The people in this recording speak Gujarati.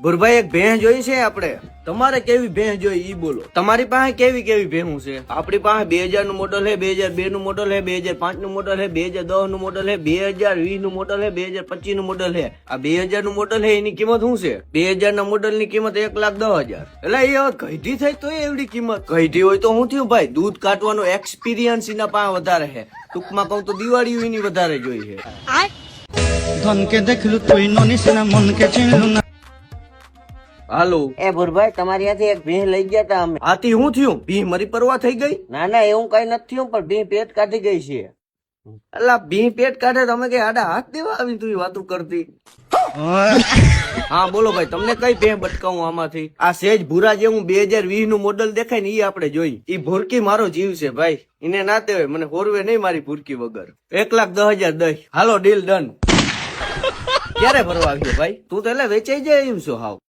ભુરભાઈ એક ભેંસ જોઈ છે આપણે. તમારે કેવી ભેંસ જોઈ ઈ બોલો. તમારી પાસે કેવી કેવી ભેંસ છે? આપણી પાસે 2000 નું મોડલ છે, 2002 નું મોડલ છે, 2005 નું મોડલ છે, 2010 નું મોડલ છે, 2020 નું મોડલ છે, 2025 નું મોડલ છે. આ 2000 નું મોડલ છે એની કિંમત શું છે? 2000 ના મોડલ ની કિંમત 1,10,000. એટલે એ ઘઈઢી થઈ તો એવડી કિંમત. ઘઈઢી હોય તો શું થયું ભાઈ? દૂધ કાઢવાનો એક્સપિરિયન્સ એના પાસે વધારે છે. ટૂંકમાં કહું તો દિવાળી એની વધારે જોઈ છે. ધનકે દેખલું તુઈ નો નિસના મનકે ચીણલું ના. હાલો એ ભુરભાઈ તમારી ત્યાંથી એક ભીહ લઈ ગયા તા અમે. આથી શું થયું? ભી મરી પરવા થઈ ગઈ? ના ના એવું કઈ નથી થયું, પણ ભીહ પેટ કાઢી ગઈ છે. અલા ભી પેટ કાઢે તમે કઈ આડા હાથ દેવા આવી તું વાતું કરતી? હા બોલો ભાઈ, તમને કઈ ભેં બટકાવું આમાંથી? આ સેજ ભૂરા જેવું 2020 નું મોડલ દેખાય ને ઈ આપણે જોઈ. ઈ ભૂરકી મારો જીવ છે ભાઈ, એને ના દેવાય. મને હોરવે નહીં મારી ભૂરકી વગર. 1,10,000 દઈ. હાલો ડીલ ડન. ક્યારે ભરવા આવ્યો ભાઈ? તું તો એટલે વેચાઈ જાય એમ છો હાવ.